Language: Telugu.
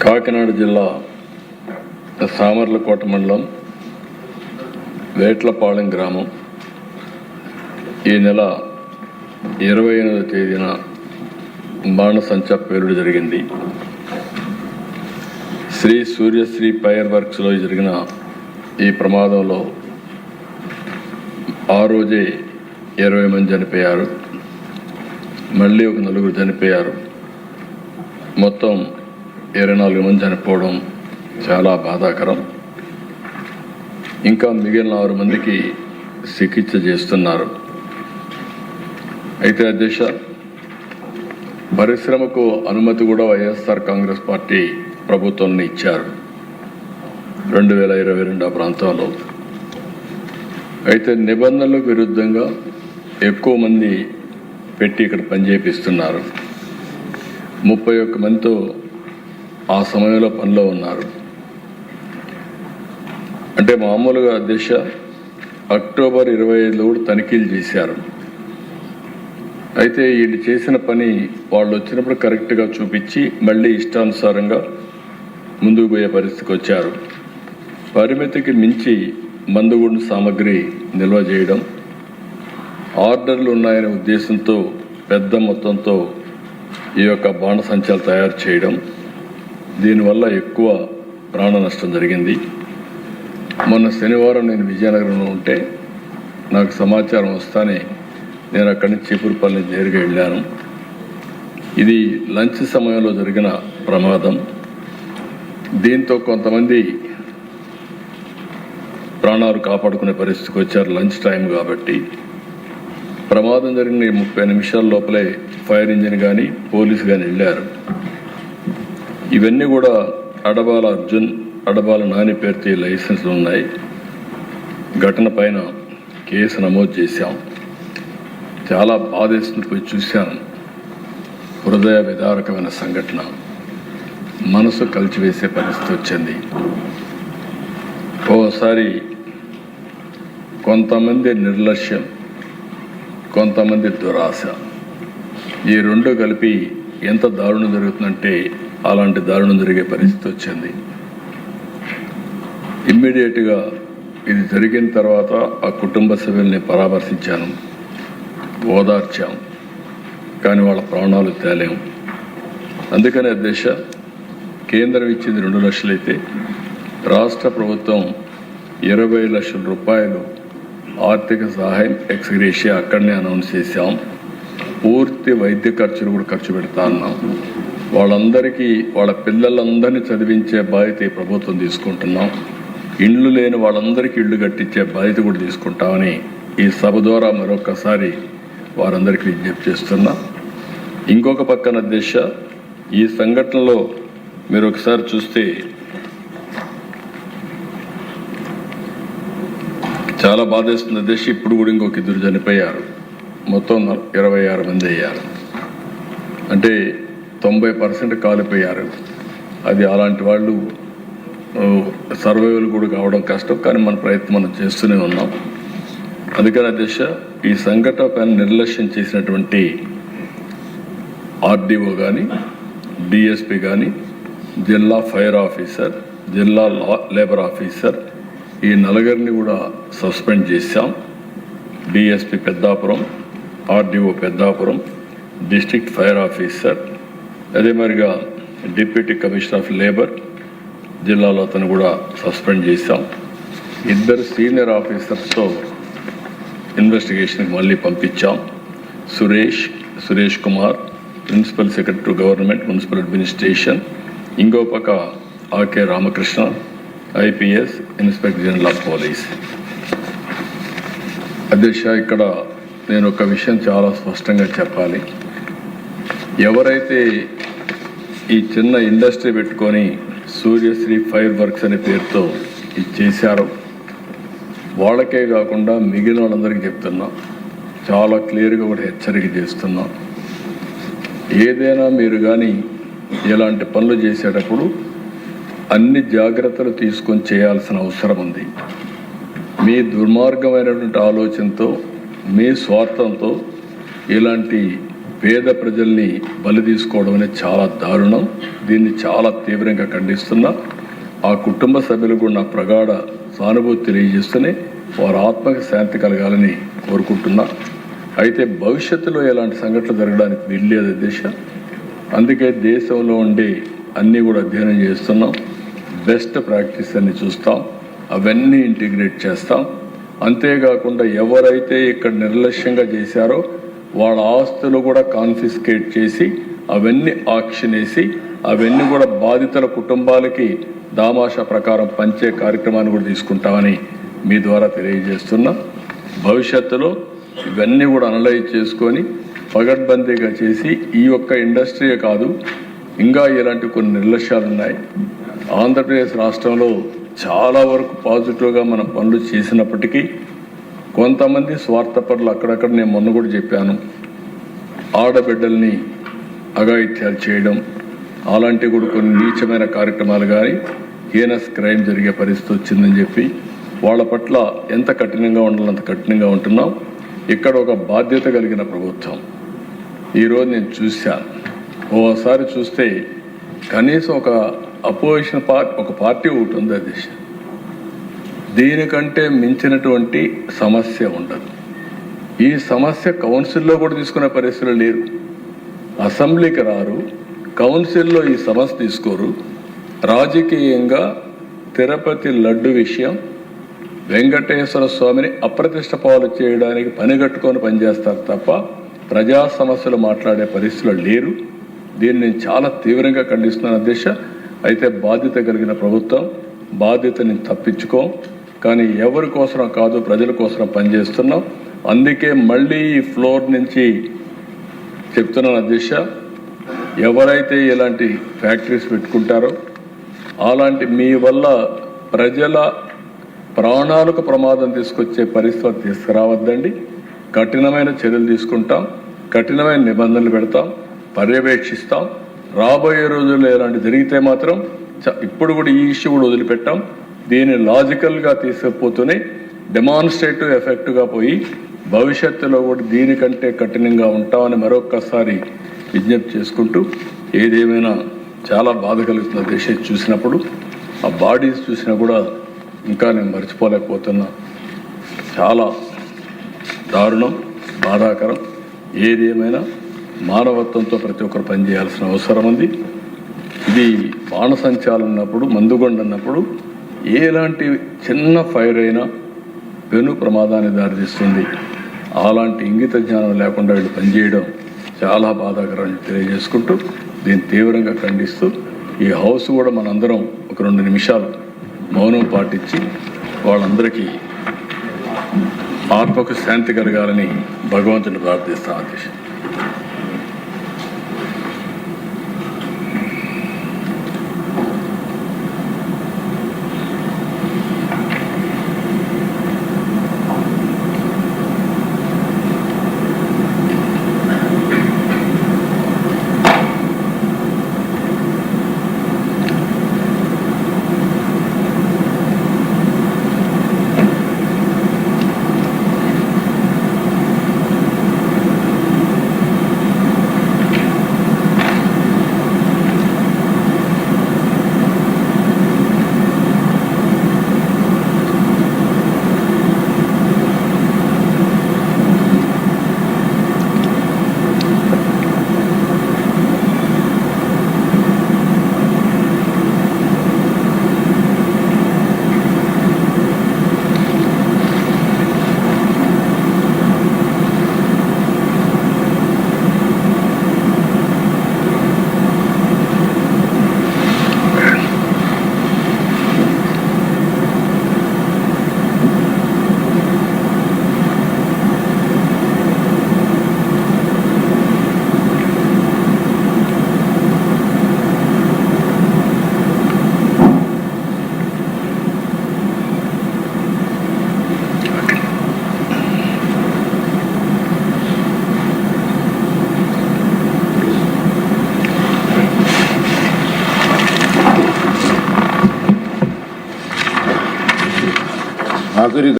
కాకినాడ జిల్లా సామర్లకోట మండలం వేట్లపాళెం గ్రామం ఈ నెల 28వ తేదీన బాణసంచా పేలుడు జరిగింది. శ్రీ సూర్యశ్రీ ఫైర్ వర్క్స్లో జరిగిన ఈ ప్రమాదంలో ఆ రోజే 20 మంది చనిపోయారు. మళ్ళీ ఒక 4 చనిపోయారు. మొత్తం 24 మంది చనిపోవడం చాలా బాధాకరం. ఇంకా మిగిలిన 6 మందికి చికిత్స చేస్తున్నారు. అయితే అధ్యక్ష, పరిశ్రమకు అనుమతి కూడా వైఎస్ఆర్ కాంగ్రెస్ పార్టీ ప్రభుత్వాన్ని ఇచ్చారు 2022 ప్రాంతంలో. అయితే నిబంధనలకు విరుద్ధంగా ఎక్కువ మంది పెట్టి ఇక్కడ పనిచేపిస్తున్నారు. 31 మందితో ఆ సమయంలో పనిలో ఉన్నారు. అంటే మామూలుగా అధ్యక్ష అక్టోబర్ 25లో కూడా తనిఖీలు చేశారు. అయితే వీళ్ళు చేసిన పని వాళ్ళు వచ్చినప్పుడు కరెక్ట్గా చూపించి మళ్ళీ ఇష్టానుసారంగా ముందుకు పోయే పరిస్థితికి వచ్చారు. పరిమితికి మించి మందుగుండు సామగ్రి నిల్వ చేయడం, ఆర్డర్లు ఉన్నాయనే ఉద్దేశంతో పెద్ద మొత్తంతో ఈ యొక్క బాణసంచాలు తయారు చేయడం, దీనివల్ల ఎక్కువ ప్రాణ నష్టం జరిగింది. మొన్న శనివారం నేను విజయనగరంలో ఉంటే నాకు సమాచారం వస్తానే నేను అక్కడి నుంచి చీపురుపల్లి నేరుగా వెళ్ళాను. ఇది లంచ్ సమయంలో జరిగిన ప్రమాదం. దీంతో కొంతమంది ప్రాణాలు కాపాడుకునే పరిస్థితికి వచ్చారు. లంచ్ టైం కాబట్టి. ప్రమాదం జరిగిన 30 నిమిషాల లోపలే ఫైర్ ఇంజిన్ కానీ పోలీసు కానీ వెళ్ళారు. ఇవన్నీ కూడా అడబాల అర్జున్, అడబాల నాని పేరుతో లైసెన్సులు ఉన్నాయి. ఘటన పైన కేసు నమోదు చేశాం. చాలా బాధేస్తుంది. పోయి చూశాను. హృదయ విదారకమైన సంఘటన, మనసు కలిచివేసే పరిస్థితి వచ్చింది. ఓసారి కొంతమంది నిర్లక్ష్యం, కొంతమంది దురాశ, ఈ రెండు కలిపి ఎంత దారుణం జరుగుతుందంటే అలాంటి దారుణం జరిగే పరిస్థితి వచ్చింది. ఇమ్మీడియట్గా ఇది జరిగిన తర్వాత ఆ కుటుంబ సభ్యుల్ని పరామర్శించాను, ఓదార్చాం. కానీ వాళ్ళ ప్రాణాలు తేలేం. అందుకనే అధ్యక్ష, కేంద్రం ఇచ్చింది 2 లక్షలైతే రాష్ట్ర ప్రభుత్వం 20 లక్షల రూపాయలు ఆర్థిక సహాయం ఎక్స్గ్రేషియా అక్కడనే అనౌన్స్ చేశాం. పూర్తి వైద్య ఖర్చులు కూడా ఖర్చు పెడతా ఉన్నాం. వాళ్ళందరికీ, వాళ్ళ పిల్లలందరినీ చదివించే బాధ్యత ఈ ప్రభుత్వం తీసుకుంటున్నాం. ఇండ్లు లేని వాళ్ళందరికీ ఇళ్ళు కట్టించే బాధ్యత కూడా తీసుకుంటామని ఈ సభ ద్వారా మరొకసారి వారందరికీ విజ్ఞప్తి చేస్తున్నా. ఇంకొక పక్కన అధ్యక్ష, ఈ సంఘటనలో మీరు ఒకసారి చూస్తే చాలా బాధేస్తుంది అధ్యక్ష. ఇప్పుడు కూడా ఇంకొక 2 చనిపోయారు. మొత్తం 26 మంది అయ్యారు. అంటే 90% కాలిపోయారు. అది అలాంటి వాళ్ళు సర్వైవల్ కూడా కావడం కష్టం. కానీ మన ప్రయత్నం మనం చేస్తూనే ఉన్నాం. అందుకని అధ్యక్ష, ఈ సంఘటన పైన నిర్లక్ష్యం చేసినటువంటి ఆర్డీఓ కానీ, డిఎస్పి కానీ, జిల్లా ఫైర్ ఆఫీసర్, జిల్లా లేబర్ ఆఫీసర్, ఈ 4 కూడా సస్పెండ్ చేశాం. DSP Peddapuram, RDO Peddapuram, district fire officer, అదే మరిగా డిప్యూటీ కమిషనర్ ఆఫ్ లేబర్ జిల్లాలో అతను కూడా సస్పెండ్ చేశాం. 2 సీనియర్ ఆఫీసర్స్తో ఇన్వెస్టిగేషన్కి మళ్ళీ పంపించాం. Suresh Kumar, principal secretary government municipal administration. ఇంకో పక్క A K Ramakrishna, IPS, inspector general of police. అధ్యక్ష, ఇక్కడ నేను ఒక విషయం చాలా స్పష్టంగా చెప్పాలి. ఎవరైతే ఈ చిన్న ఇండస్ట్రీ పెట్టుకొని సూర్యశ్రీ ఫైర్ వర్క్స్ అనే పేరుతో ఇది చేశారో వాళ్ళకే కాకుండా మిగిలిన వాళ్ళందరికీ చెప్తున్నాం, చాలా క్లియర్గా కూడా హెచ్చరిక చేస్తున్నాం. ఏదైనా మీరు కానీ ఇలాంటి పనులు చేసేటప్పుడు అన్ని జాగ్రత్తలు తీసుకొని చేయాల్సిన అవసరం ఉంది. మీ దుర్మార్గమైనటువంటి ఆలోచనతో, మీ స్వార్థంతో ఇలాంటి పేద ప్రజల్ని బలి తీసుకోవడం అనేది చాలా దారుణం. దీన్ని చాలా తీవ్రంగా ఖండిస్తున్నా. ఆ కుటుంబ సభ్యులకు నా ప్రగాఢ సానుభూతి తెలియజేస్తూనే వారి ఆత్మకి శాంతి కలగాలని కోరుకుంటున్నా. అయితే భవిష్యత్తులో ఎలాంటి సంఘటనలు జరగడానికి వీల్లేదు దేశ. అందుకే దేశంలో ఉండే అన్నీ కూడా అధ్యయనం చేస్తున్నాం. బెస్ట్ ప్రాక్టీస్ అన్ని చూస్తాం, అవన్నీ ఇంటిగ్రేట్ చేస్తాం. అంతేకాకుండా ఎవరైతే ఇక్కడ నిర్లక్ష్యంగా చేశారో వాళ్ళ ఆస్తులు కూడా కాన్ఫిస్కేట్ చేసి అవన్నీ ఆక్షన్ వేసి అవన్నీ కూడా బాధితుల కుటుంబాలకి దామాషా ప్రకారం పంచే కార్యక్రమాన్ని కూడా తీసుకుంటామని మీ ద్వారా తెలియజేస్తున్నా. భవిష్యత్తులో ఇవన్నీ కూడా అనలైజ్ చేసుకొని పగడ్బందీగా చేసి ఈ యొక్క ఇండస్ట్రీయే కాదు, ఇంకా ఇలాంటి కొన్ని నిర్లక్ష్యాలు ఉన్నాయి. ఆంధ్రప్రదేశ్ రాష్ట్రంలో చాలా వరకు పాజిటివ్గా మనం పనులు చేసినప్పటికీ కొంతమంది స్వార్థపరులు అక్కడక్కడ నేను మొన్న కూడా చెప్పాను, ఆడబిడ్డల్ని అఘాయిత్యాలు చేయడం అలాంటివి కూడా కొన్ని నీచమైన కార్యక్రమాలు కానీ హీనస్ క్రైమ్ జరిగే పరిస్థితి వచ్చిందని చెప్పి వాళ్ళ పట్ల ఎంత కఠినంగా ఉండాలో అంత కఠినంగా ఉంటున్నాం. ఇక్కడ ఒక బాధ్యత కలిగిన ప్రభుత్వం. ఈరోజు నేను చూశాను, ఓసారి చూస్తే కనీసం ఒక అపోజిషన్ ఒక పార్టీ ఒకటి ఉంది. అది దీనికంటే మించినటువంటి సమస్య ఉండదు. ఈ సమస్య కౌన్సిల్లో కూడా తీసుకునే పరిస్థితులు లేరు. అసెంబ్లీకి రారు, కౌన్సిల్లో ఈ సమస్య తీసుకోరు. రాజకీయంగా తిరుపతి లడ్డు విషయం వెంకటేశ్వర స్వామిని అప్రతిష్ట పాలు చేయడానికి పనిగట్టుకొని పనిచేస్తారు తప్ప ప్రజా సమస్యలు మాట్లాడే పరిస్థితులు లేరు. దీన్ని నేను చాలా తీవ్రంగా ఖండిస్తున్నాను అధ్యక్ష. అయితే బాధ్యత కలిగిన ప్రభుత్వం, బాధ్యతని తప్పించుకోం, కానీ ఎవరి కోసం కాదు ప్రజల కోసం పనిచేస్తున్నాం. అందుకే మళ్ళీ ఈ ఫ్లోర్ నుంచి చెప్తున్నాను అధ్యక్ష, ఎవరైతే ఇలాంటి ఫ్యాక్టరీస్ పెట్టుకుంటారో అలాంటి మీ వల్ల ప్రజల ప్రాణాలకు ప్రమాదం తీసుకొచ్చే పరిస్థితి తీసుకురావద్దండి. కఠినమైన చర్యలు తీసుకుంటాం, కఠినమైన నిబంధనలు పెడతాం, పర్యవేక్షిస్తాం. రాబోయే రోజుల్లో ఇలాంటి జరిగితే మాత్రం ఇప్పుడు కూడా ఈ ఇష్యూ కూడా వదిలిపెట్టాం. దీన్ని లాజికల్గా తీసుకుపోతూనే డెమాన్స్ట్రేటివ్ ఎఫెక్ట్గా పోయి భవిష్యత్తులో కూడా దీనికంటే కఠినంగా ఉంటామని మరొక్కసారి విజ్ఞప్తి చేసుకుంటూ, ఏదేమైనా చాలా బాధ కలుగుతున్న దేశం చూసినప్పుడు, ఆ బాడీస్ చూసినా కూడా ఇంకా నేను మర్చిపోలేకపోతున్నా. చాలా దారుణం, బాధాకరం. ఏదేమైనా మానవత్వంతో ప్రతి ఒక్కరు పనిచేయాల్సిన అవసరం ఉంది. ఇది బాణసంచాలు ఉన్నప్పుడు, మందుగొండ అన్నప్పుడు ఎలాంటి చిన్న ఫైర్ అయినా పెను ప్రమాదాన్ని దారితీస్తుంది. అలాంటి ఇంగిత జ్ఞానం లేకుండా వీళ్ళు పనిచేయడం చాలా బాధాకరమని తెలియజేసుకుంటూ దీన్ని తీవ్రంగా ఖండిస్తూ ఈ హౌస్ కూడా మనందరం ఒక 2 నిమిషాలు మౌనం పాటించి వాళ్ళందరికీ ఆత్మకు శాంతి కలగాలని భగవంతుని ప్రార్థిస్తాం అధ్యక్ష.